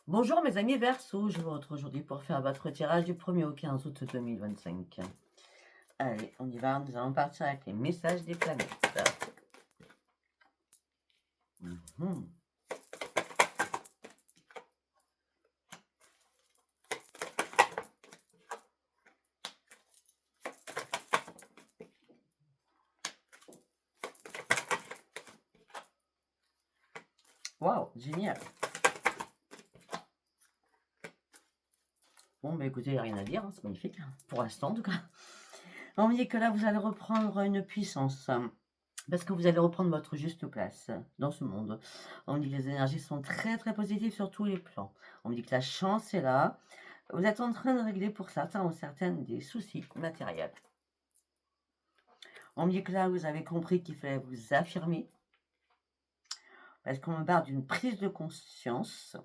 Bonjour mes amis Verseau, je vous retrouve aujourd'hui pour faire votre tirage du 1er au 15 août 2025. Allez, on y va, nous allons partir avec les messages des planètes. Mhm. Waouh, génial. Bon, bah écoutez, il n'y a rien à dire, hein, c'est magnifique, hein, pour l'instant en tout cas. On me dit que là, vous allez reprendre une puissance, parce que vous allez reprendre votre juste place dans ce monde. On me dit que les énergies sont très très positives sur tous les plans. On me dit que la chance est là. Vous êtes en train de régler pour certains ou certaines des soucis matériels. On me dit que là, vous avez compris qu'il fallait vous affirmer, parce qu'on me parle d'une prise de conscience.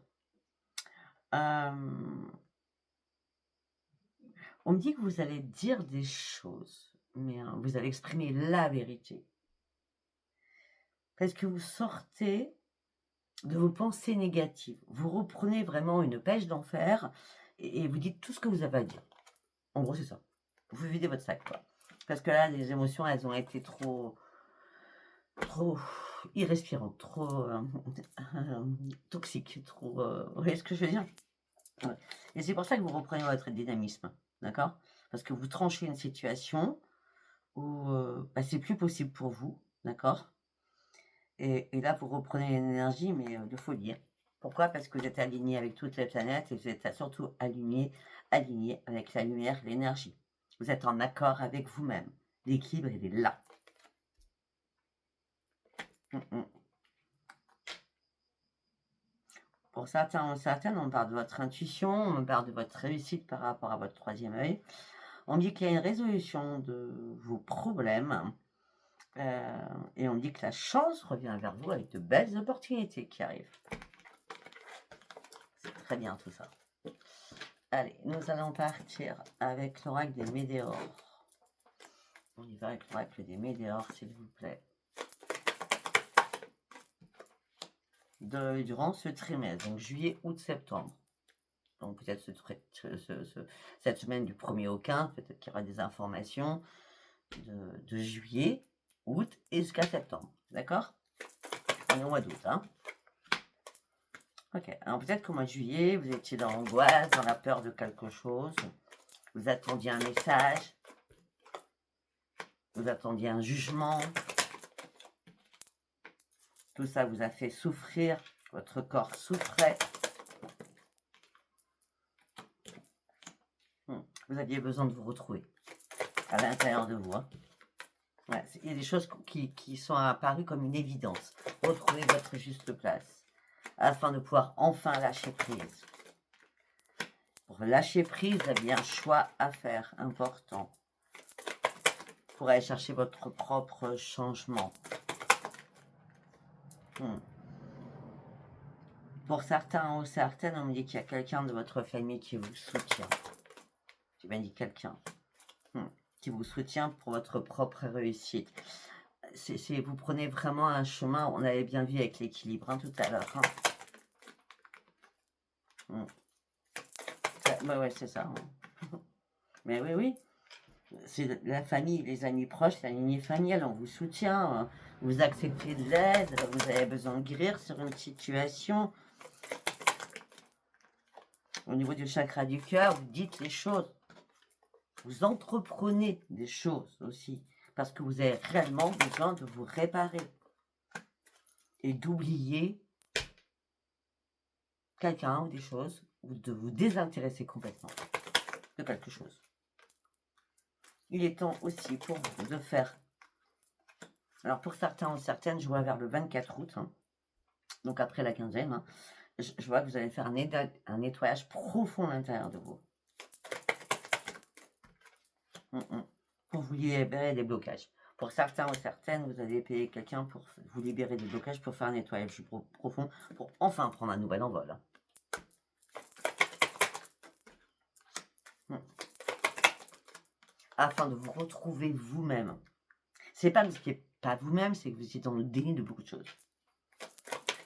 On me dit que vous allez dire des choses, mais vous allez exprimer la vérité. Parce que vous sortez de vos pensées négatives. Vous reprenez vraiment une pêche d'enfer et vous dites tout ce que vous avez à dire. En gros, c'est ça. Vous videz votre sac, quoi. Parce que là, les émotions, elles ont été trop irrespirantes, trop toxiques, trop... vous voyez ce que je veux dire? Ouais. Et c'est pour ça que vous reprenez votre dynamisme, d'accord? Parce que vous tranchez une situation où bah, c'est plus possible pour vous, d'accord? Et là, vous reprenez une énergie, mais de folie, hein. Pourquoi? Parce que vous êtes aligné avec toutes les planètes et vous êtes surtout aligné avec la lumière, l'énergie. Vous êtes en accord avec vous-même. L'équilibre, il est là. Pour certains ou certaines, on parle de votre intuition, on parle de votre réussite par rapport à votre troisième œil. On me dit qu'il y a une résolution de vos problèmes. Et on me dit que la chance revient vers vous avec de belles opportunités qui arrivent. C'est très bien tout ça. Allez, nous allons partir avec l'oracle des météores. On y va avec l'oracle des météores, s'il vous plaît. Durant ce trimestre, donc juillet, août, septembre. Donc peut-être cette semaine du 1er au 15, peut-être qu'il y aura des informations de juillet, août et jusqu'à septembre. D'accord? On est au mois d'août, hein? Ok, alors peut-être qu'au mois de juillet, vous étiez dans l'angoisse, dans la peur de quelque chose. Vous attendiez un message. Vous attendiez un jugement. Tout ça vous a fait souffrir. Votre corps souffrait. Vous aviez besoin de vous retrouver à l'intérieur de vous, hein. Ouais, il y a des choses qui sont apparues comme une évidence. Retrouvez votre juste place afin de pouvoir enfin lâcher prise. Pour lâcher prise, vous avez un choix à faire important pour aller chercher votre propre changement. Pour certains ou certaines, on me dit qu'il y a quelqu'un de votre famille qui vous soutient. Tu m'as dit quelqu'un qui vous soutient pour votre propre réussite. Vous prenez vraiment un chemin, on avait bien vu avec l'équilibre, hein, tout à l'heure. Ouais, c'est ça. Mais oui. C'est la famille, les amis proches, la lignée familiale, on vous soutient. Vous acceptez de l'aide, vous avez besoin de guérir sur une situation. Au niveau du chakra du cœur, vous dites les choses. Vous entreprenez des choses aussi. Parce que vous avez réellement besoin de vous réparer. Et d'oublier quelqu'un ou des choses. Ou de vous désintéresser complètement de quelque chose. Il est temps aussi pour vous de faire... Alors pour certains ou certaines, je vois vers le 24 août. Donc après la quinzaine. Je vois que vous allez faire un nettoyage profond à l'intérieur de vous. Pour vous libérer des blocages. Pour certains ou certaines, vous allez payer quelqu'un pour vous libérer des blocages, pour faire un nettoyage profond, pour enfin prendre un nouvel envol. Afin de vous retrouver vous-même. C'est pas que vous n'êtes pas vous-même, c'est que vous êtes dans le déni de beaucoup de choses.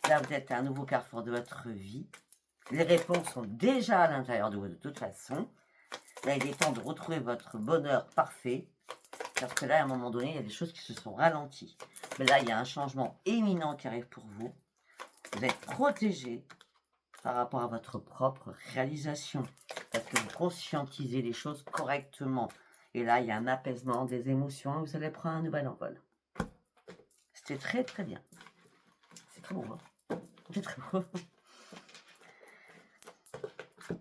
Là, vous êtes à un nouveau carrefour de votre vie. Les réponses sont déjà à l'intérieur de vous de toute façon. Là, il est temps de retrouver votre bonheur parfait. Parce que là, à un moment donné, il y a des choses qui se sont ralenties. Mais là, il y a un changement éminent qui arrive pour vous. Vous êtes protégé par rapport à votre propre réalisation. Parce que vous conscientisez les choses correctement. Et là, il y a un apaisement des émotions. Vous allez prendre un nouvel envol. C'était très, très bien. C'est très beau, hein? C'est très beau.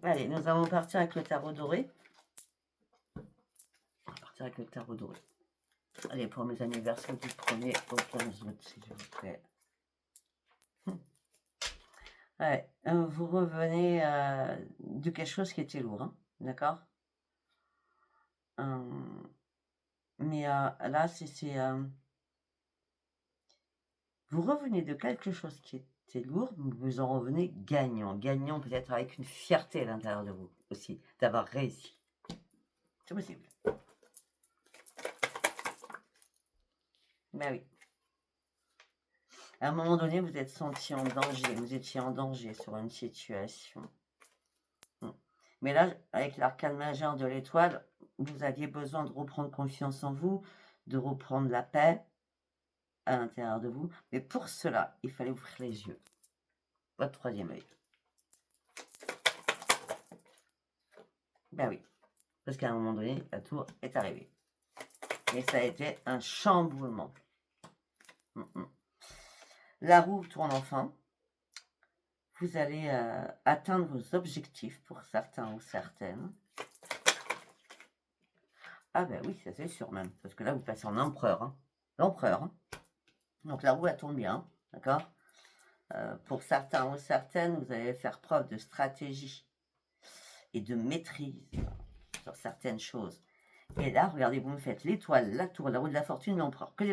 Allez, nous allons partir avec le tarot doré. On va partir avec le tarot doré. Allez, pour mes anniversaires du 1er au 15 août, s'il vous plaît. Ouais, vous revenez de quelque chose qui était lourd, hein, d'accord? Mais là, vous revenez de quelque chose qui était lourd, mais vous en revenez gagnant. Gagnant peut-être avec une fierté à l'intérieur de vous aussi, d'avoir réussi. C'est possible. Ben oui. À un moment donné, vous êtes senti en danger, vous étiez en danger sur une situation. Mais là, avec l'arcane majeur de l'étoile, vous aviez besoin de reprendre confiance en vous, de reprendre la paix à l'intérieur de vous. Mais pour cela, il fallait ouvrir les yeux. Votre troisième œil. Ben oui, parce qu'à un moment donné, la tour est arrivée. Et ça a été un chamboulement. La roue tourne enfin. Vous allez atteindre vos objectifs pour certains ou certaines. Ah ben oui, ça c'est sûr même, parce que là vous passez en empereur. Hein. L'empereur. Hein. Donc la roue elle tourne bien, d'accord? Pour certains ou certaines, vous allez faire preuve de stratégie et de maîtrise sur certaines choses. Et là, regardez, vous me faites l'étoile, la tour, la roue de la fortune, l'empereur, que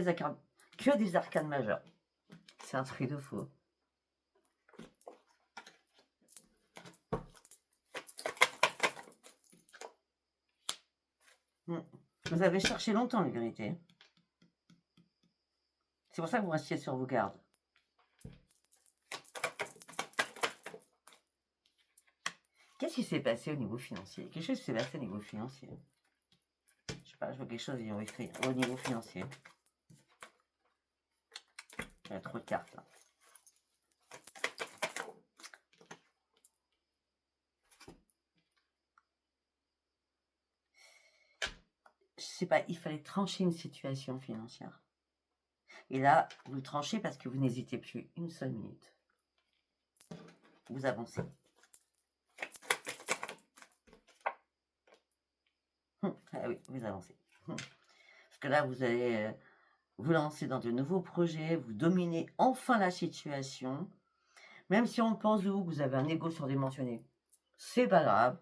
des arcanes majeures. C'est un truc de fou. Vous avez cherché longtemps, les vérités. C'est pour ça que vous restiez sur vos gardes. Qu'est-ce qui s'est passé au niveau financier? Quelque chose s'est passé au niveau financier. Je sais pas, je vois quelque chose au niveau financier. Il y a trop de cartes là. Je sais pas, il fallait trancher une situation financière. Et là, vous tranchez parce que vous n'hésitez plus une seule minute. Vous avancez. Ah oui, vous avancez. Parce que là, vous allez vous lancer dans de nouveaux projets, vous dominez enfin la situation. Même si on pense de vous que vous avez un ego surdimensionné, c'est pas grave.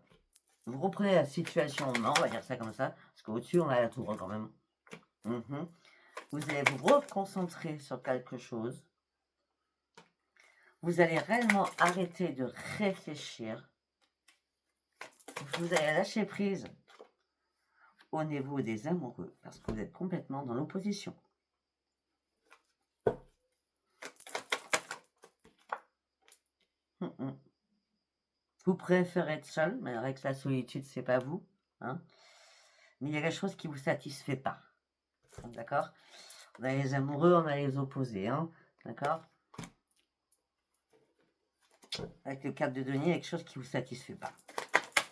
Vous reprenez la situation en main, on va dire ça comme ça, parce qu'au-dessus, on a la tour quand même. Vous allez vous reconcentrer sur quelque chose. Vous allez réellement arrêter de réfléchir. Vous allez lâcher prise au niveau des amoureux, parce que vous êtes complètement dans l'opposition. Vous préférez être seul, mais avec la solitude, c'est pas vous. Hein, mais il y a quelque chose qui ne vous satisfait pas. D'accord? On a les amoureux, on a les opposés. Hein, d'accord? Avec le 4 de denier, il y a quelque chose qui ne vous satisfait pas.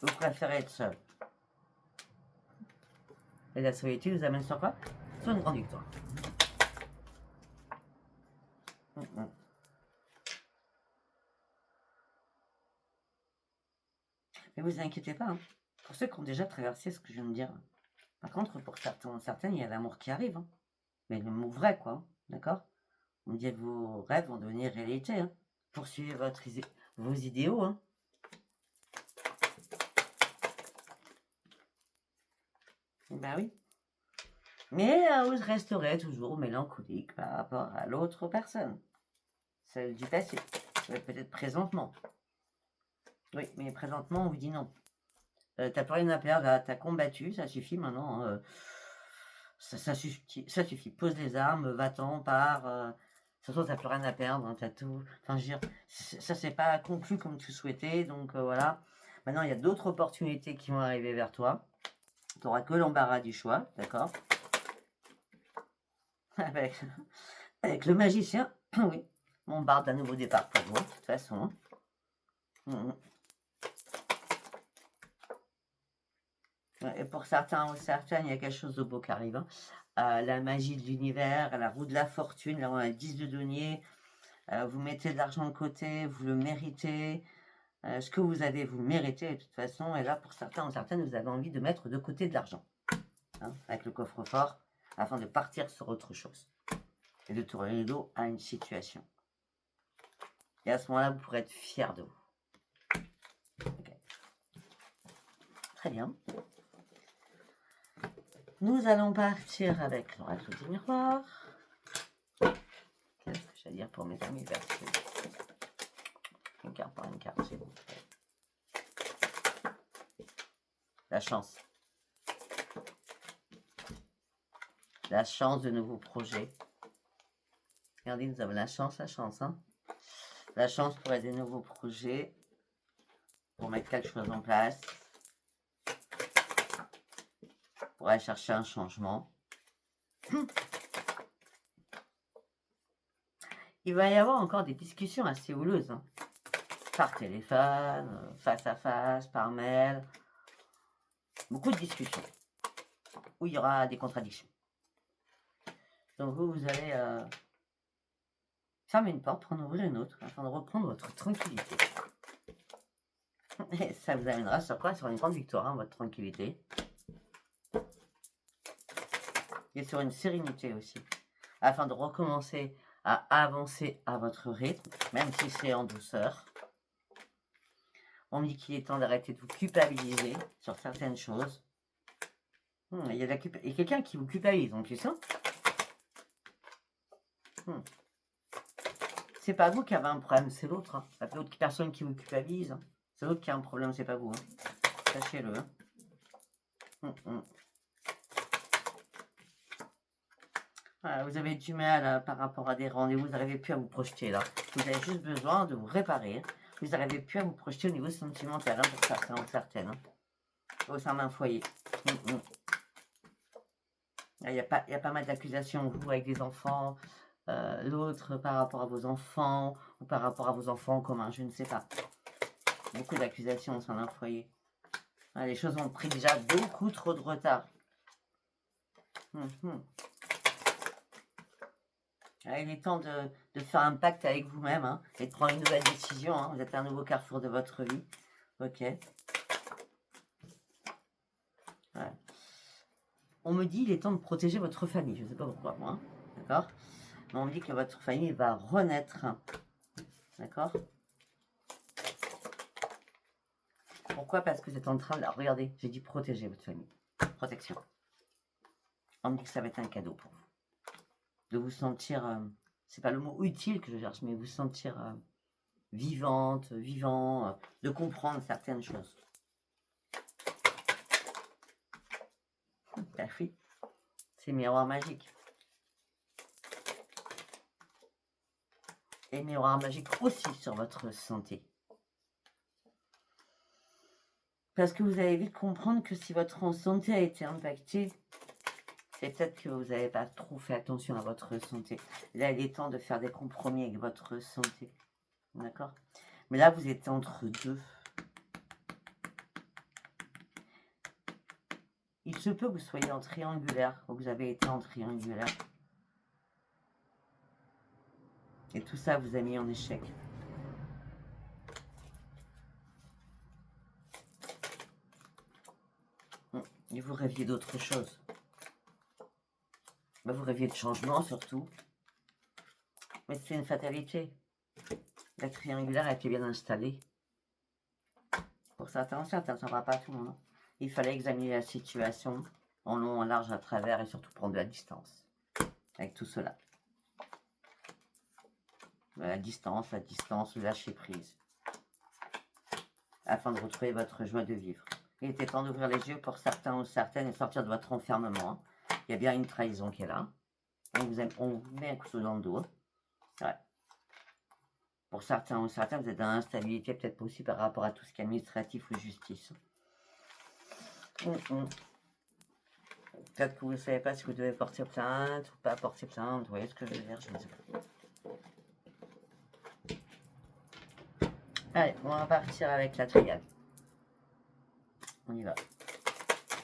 Vous préférez être seul. Et la solitude vous amène sur quoi? Sur une grande victoire. Mais vous inquiétez pas, hein. Pour ceux qui ont déjà traversé ce que je viens de dire. Par contre, pour certaines, il y a l'amour qui arrive. Hein. Mais l'amour vrai, quoi. D'accord? On dit que vos rêves vont devenir réalité. Hein. Poursuivez vos idéaux. Hein. Ben oui. Mais vous resterez toujours mélancolique par rapport à l'autre personne. Celle du passé. Peut-être présentement. Oui, mais présentement, on vous dit non. T'as plus rien à perdre, t'as combattu, ça suffit maintenant. Ça suffit. Pose les armes, va-t'en, pars. toute façon, t'as plus rien à perdre, hein, t'as tout. Enfin, je veux dire, ça s'est pas conclu comme tu souhaitais, donc voilà. Maintenant, il y a d'autres opportunités qui vont arriver vers toi. Tu n'auras que l'embarras du choix, d'accord? avec, avec le magicien, oui, on barre d'un nouveau départ pour vous, de toute façon. Et pour certains ou certaines, il y a quelque chose de beau qui arrive. Hein. La magie de l'univers, la roue de la fortune, là on a le 10 de denier. Vous mettez de l'argent de côté, vous le méritez. Ce que vous avez, vous le méritez de toute façon. Et là, pour certains ou certaines, vous avez envie de mettre de côté de l'argent. Hein, avec le coffre-fort, afin de partir sur autre chose. Et de tourner le dos à une situation. Et à ce moment-là, vous pourrez être fier de vous. Okay. Très bien. Nous allons partir avec l'oracle du miroir. Qu'est-ce que j'ai à dire pour mes amis Verseau? Une carte par une carte, s'il vous plaît. La chance. La chance de nouveaux projets. Regardez, nous avons la chance, hein. La chance pour aider de nouveaux projets, pour mettre quelque chose en place, pour aller chercher un changement. Il va y avoir encore des discussions assez houleuses, hein. Par téléphone, face à face, par mail. Beaucoup de discussions où il y aura des contradictions. Donc vous allez fermer une porte, pour en ouvrir une autre, afin de reprendre votre tranquillité. Et ça vous amènera sur quoi? Sur une grande victoire, hein, votre tranquillité. Et sur une sérénité aussi, afin de recommencer à avancer à votre rythme, même si c'est en douceur. On me dit qu'il est temps d'arrêter de vous culpabiliser sur certaines choses. Il y a quelqu'un qui vous culpabilise en plus, hein. C'est pas vous qui avez un problème, c'est l'autre. Hein. L'autre personne qui vous culpabilise. Hein. C'est l'autre qui a un problème, c'est pas vous. Hein. Sachez-le. Hein. Voilà, vous avez du mal par rapport à des rendez-vous, vous n'arrivez plus à vous projeter là. Vous avez juste besoin de vous réparer. Vous n'arrivez plus à vous projeter au niveau sentimental, hein, pour certains ou certaines. Hein. Au sein d'un foyer. Il y a pas mal d'accusations, vous avec des enfants, l'autre par rapport à vos enfants, ou par rapport à vos enfants en commun, je ne sais pas. Beaucoup d'accusations au sein d'un foyer. Les choses ont pris déjà beaucoup trop de retard. Il est temps de faire un pacte avec vous-même, hein, et de prendre une nouvelle décision. Hein. Vous êtes à un nouveau carrefour de votre vie. Ok. Ouais. On me dit qu'il est temps de protéger votre famille. Je ne sais pas pourquoi, moi. Hein. D'accord? Mais on me dit que votre famille va renaître. D'accord? Pourquoi? Parce que vous êtes en train de... Alors, regardez, j'ai dit protéger votre famille. Protection. On me dit que ça va être un cadeau pour vous. De vous sentir... c'est pas le mot utile que je cherche, mais vous sentir vivante, vivant, de comprendre certaines choses. La fille, c'est miroir magique. Et miroir magique aussi sur votre santé. Parce que vous allez vite comprendre que si votre santé a été impactée, c'est peut-être que vous n'avez pas trop fait attention à votre santé. Là, il est temps de faire des compromis avec votre santé. D'accord? Mais là, vous êtes entre deux. Il se peut que vous soyez en triangulaire, ou que vous avez été en triangulaire. Et tout ça vous a mis en échec. Et vous rêviez d'autre chose. Vous rêviez de changement surtout. Mais c'est une fatalité. La triangulaire a été bien installée. Pour certains, ça ne va pas tout le monde. Il fallait examiner la situation en long, en large, à travers et surtout prendre de la distance avec tout cela. La distance, le lâcher prise. Afin de retrouver votre joie de vivre. Il était temps d'ouvrir les yeux pour certains ou certaines et sortir de votre enfermement. Il y a bien une trahison qui est là. On vous met un couteau dans le dos. Ouais. Pour certains ou certaines, vous êtes dans l'instabilité, peut-être aussi par rapport à tout ce qui est administratif ou justice. Peut-être que vous ne savez pas si vous devez porter plainte ou pas porter plainte. Vous voyez ce que je veux dire? Je ne sais pas. Allez, on va partir avec la triade. On y va.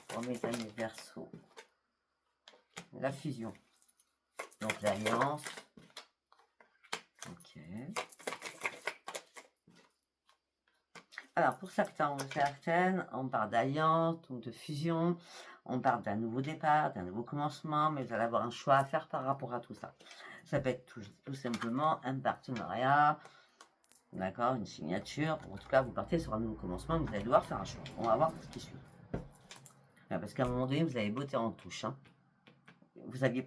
Pour mes amis Verseau. La fusion. Donc l'alliance. Ok. Alors pour certains ou certaines, on parle d'alliance, donc de fusion. On parle d'un nouveau départ, d'un nouveau commencement, mais vous allez avoir un choix à faire par rapport à tout ça. Ça peut être tout simplement un partenariat, d'accord, une signature. En tout cas, vous partez sur un nouveau commencement, vous allez devoir faire un choix. On va voir ce qui suit. Parce qu'à un moment donné, vous avez botté en touche. Hein. Vous n'arriviez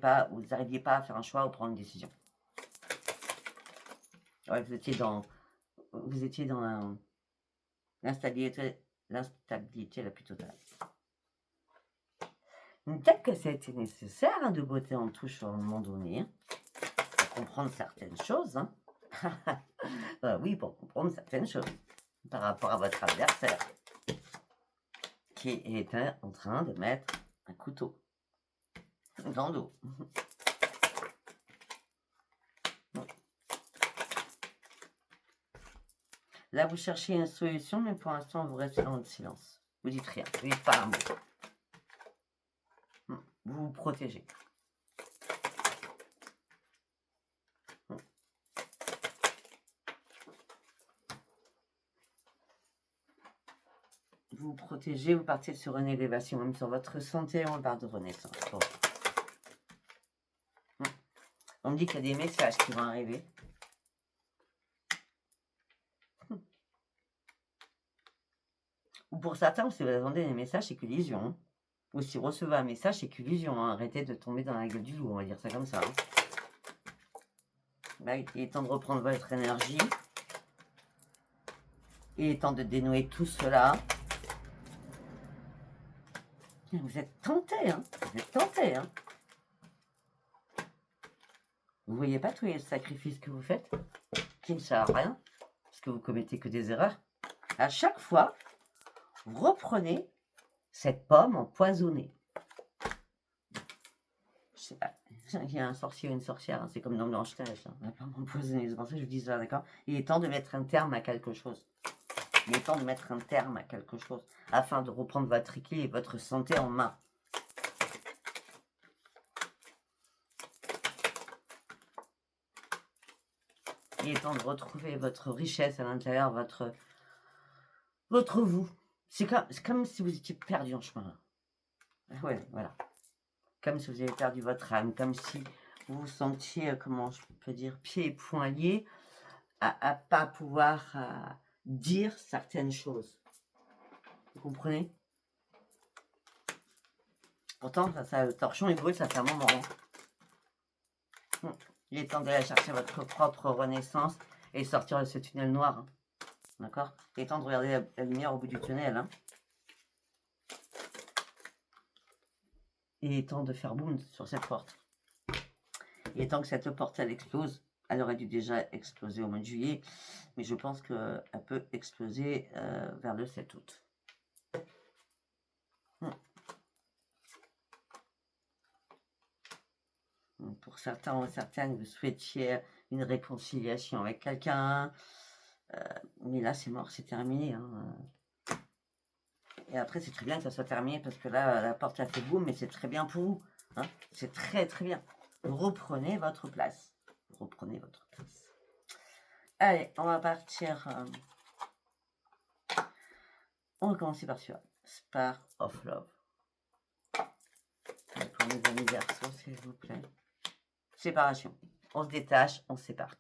pas à faire un choix ou prendre une décision. Ouais, vous étiez dans l'instabilité la plus totale. Peut-être que ça a été nécessaire hein, de botter en touche à un moment donné, hein, pour comprendre certaines choses. Hein. Oui, pour comprendre certaines choses par rapport à votre adversaire qui était en train de mettre un couteau dans le dos. Là, vous cherchez une solution, mais pour l'instant, vous restez dans le silence. Vous dites rien, vous dites pas un mot. Vous vous protégez. Vous vous protégez, vous partez sur une élévation, même sur votre santé, on parle de renaissance. Bon. On me dit qu'il y a des messages qui vont arriver. Ou pour certains, si vous attendez des messages, c'est qu'illusion. Hein. Ou si vous recevez un message, c'est qu'illusion. Hein. Arrêtez de tomber dans la gueule du loup, on va dire ça comme ça. Hein. Là, il est temps de reprendre votre énergie. Il est temps de dénouer tout cela. Vous êtes tenté, hein. Vous êtes tenté, hein. Vous voyez pas tous les sacrifices que vous faites, qui ne servent à rien, parce que vous commettez que des erreurs. À chaque fois, vous reprenez cette pomme empoisonnée. Je sais pas, il y a un sorcier ou une sorcière, hein, c'est comme dans Blanche-Neige, hein, la pomme empoisonnée, c'est pour ça que je dis ça, d'accord? Il est temps de mettre un terme à quelque chose. Il est temps de mettre un terme à quelque chose, afin de reprendre votre équilibre et votre santé en main. Il est temps de retrouver votre richesse à l'intérieur, votre vous. C'est comme si vous étiez perdu en chemin. Ouais, voilà. Comme si vous avez perdu votre âme, comme si vous vous sentiez, comment je peux dire, pieds et poings liés, à pas pouvoir dire certaines choses. Vous comprenez? Pourtant, ça, le torchon et brûle, ça fait un moment. Il est temps d'aller chercher votre propre renaissance et sortir de ce tunnel noir. Hein. D'accord? Il est temps de regarder la lumière au bout du tunnel. Hein. Il est temps de faire boum sur cette porte. Il est temps que cette porte, elle explose. Elle aurait dû déjà exploser au mois de juillet, mais je pense qu'elle peut exploser vers le 7 août. Pour certains ou certaines, vous souhaitiez une réconciliation avec quelqu'un, mais là, c'est mort, c'est terminé. Hein. Et après, c'est très bien que ça soit terminé, parce que là, la porte a fait boum, mais c'est très bien pour vous. Hein. C'est très, très bien. Reprenez votre place. Reprenez votre place. Allez, on va partir. On va commencer par celui-là. Spark of Love. Pour mes amis Verseau, s'il vous plaît. Séparation. On se détache, on se sépare.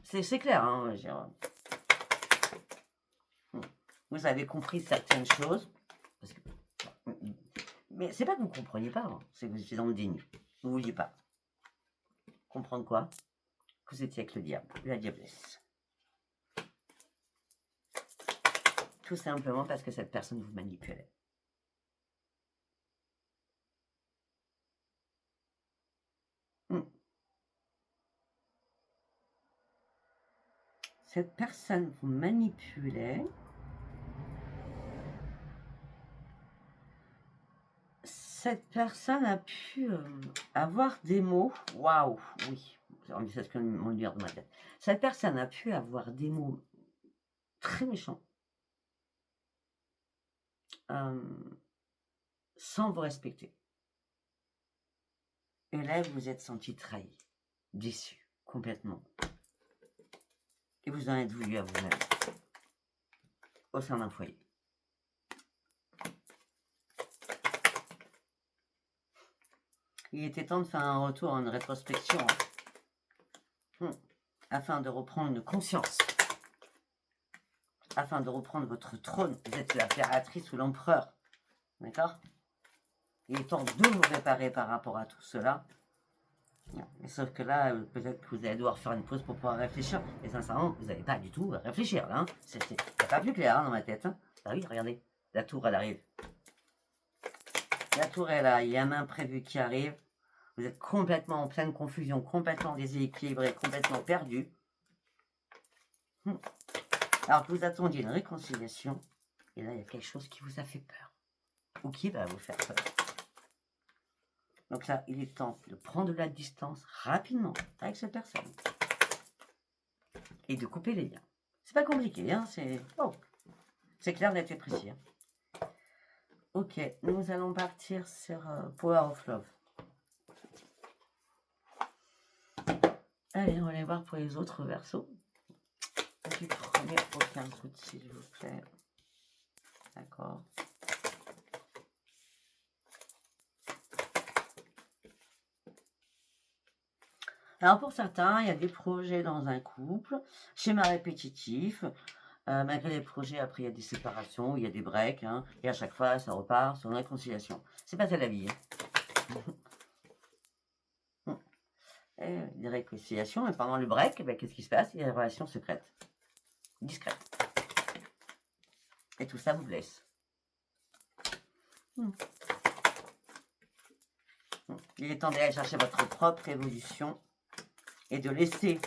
C'est clair, hein, on va dire. Vous avez compris certaines choses. Parce que, mais c'est pas que vous ne compreniez pas, hein, c'est que vous étiez dans le déni. Vous ne vouliez pas. Comprendre quoi? Que vous étiez avec le diable, la diablesse. Tout simplement parce que cette personne vous manipulait. cette personne vous manipulait. Cette personne a pu avoir des mots. Waouh, oui, c'est ce que m'ont dit dans ma tête. Cette personne a pu avoir des mots très méchants, sans vous respecter. Et là, vous vous êtes senti trahi, déçu, complètement. Et vous en êtes voulu à vous-même, au sein d'un foyer. Il était temps de faire un retour, une rétrospection, afin de reprendre une conscience, afin de reprendre votre trône. Vous êtes l'impératrice ou l'empereur, d'accord? Il est temps de vous réparer par rapport à tout cela. Mais sauf que là, peut-être que vous allez devoir faire une pause pour pouvoir réfléchir. Et sincèrement, vous n'allez pas du tout réfléchir là. C'est pas plus clair dans ma tête. Ah oui, regardez, la tour elle arrive. La tour est là, il y a un imprévu qui arrive. Vous êtes complètement en pleine confusion, complètement déséquilibré, complètement perdu. Alors que vous attendiez une réconciliation, et là il y a quelque chose qui vous a fait peur. Ou qui va vous faire peur. Donc là, il est temps de prendre de la distance rapidement avec cette personne. Et de couper les liens. C'est pas compliqué, hein, c'est clair, net et précis. Hein. Ok, nous allons partir sur Power of Love. Allez, on va aller voir pour les autres versos. Du premier aucun doute, s'il vous plaît. D'accord. Alors pour certains, il y a des projets dans un couple, schéma répétitif. Malgré les projets, après il y a des séparations, il y a des breaks, hein, et à chaque fois ça repart sur une réconciliation. C'est pas ça la vie. Hein. Et des réconciliations, et pendant le break, qu'est-ce qui se passe? Il y a des relations secrètes, discrètes. Et tout ça vous blesse. Il est temps d'aller chercher votre propre évolution et de laisser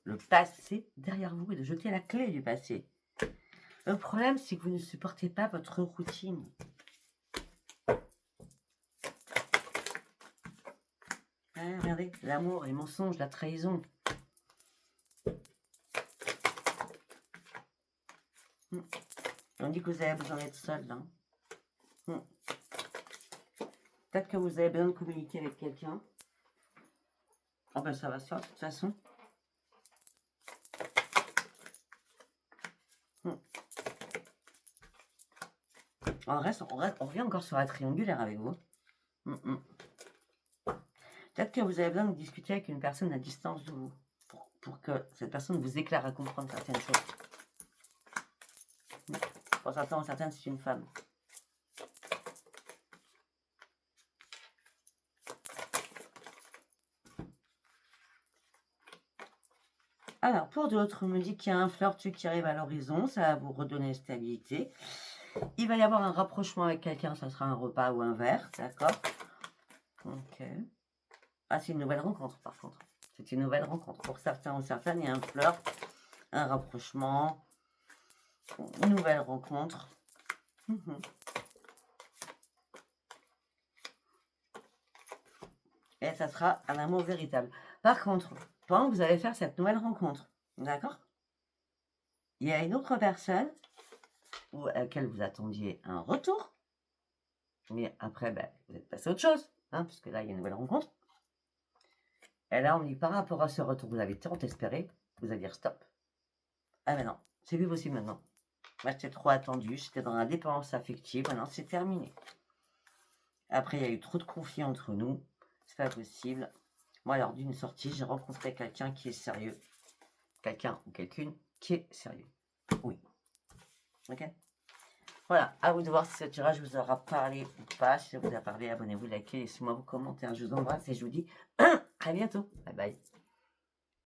le passé derrière vous et de jeter la clé du passé. Le problème, c'est que vous ne supportez pas votre routine. Regardez, l'amour, les mensonges, la trahison. On dit que vous avez besoin d'être seul. Hein. Peut-être que vous avez besoin de communiquer avec quelqu'un. Ah ben ça va se faire de toute façon. On revient encore sur la triangulaire avec vous. Peut-être que vous avez besoin de discuter avec une personne à distance de vous. Pour que cette personne vous éclaire à comprendre certaines choses. Pour certaines, c'est une femme. Alors, pour d'autres, on me dit qu'il y a un flirt qui arrive à l'horizon, ça va vous redonner stabilité. Il va y avoir un rapprochement avec quelqu'un, ça sera un repas ou un verre, d'accord? Ok. Ah, c'est une nouvelle rencontre, par contre. C'est une nouvelle rencontre. Pour certains ou certaines, il y a un flirt, un rapprochement, une nouvelle rencontre. Et ça sera un amour véritable. Par contre, pendant que vous allez faire cette nouvelle rencontre, d'accord? Il y a une autre personne à laquelle vous attendiez un retour. Mais après, vous êtes passé à autre chose, hein, puisque là, il y a une nouvelle rencontre. Et là, on dit par rapport à ce retour, vous avez tant espéré, vous allez dire stop. Ah mais non, c'est plus possible maintenant. Moi, j'étais trop attendu, j'étais dans la dépendance affective, maintenant c'est terminé. Après, il y a eu trop de conflits entre nous, c'est pas possible. Moi, lors d'une sortie, j'ai rencontré quelqu'un qui est sérieux. Quelqu'un ou quelqu'une qui est sérieux. Oui. Ok? Voilà, à vous de voir si ce tirage vous aura parlé ou pas. Si ça vous a parlé, abonnez-vous, likez, laissez-moi vos commentaires. Je vous embrasse et je vous dis à bientôt. Bye bye.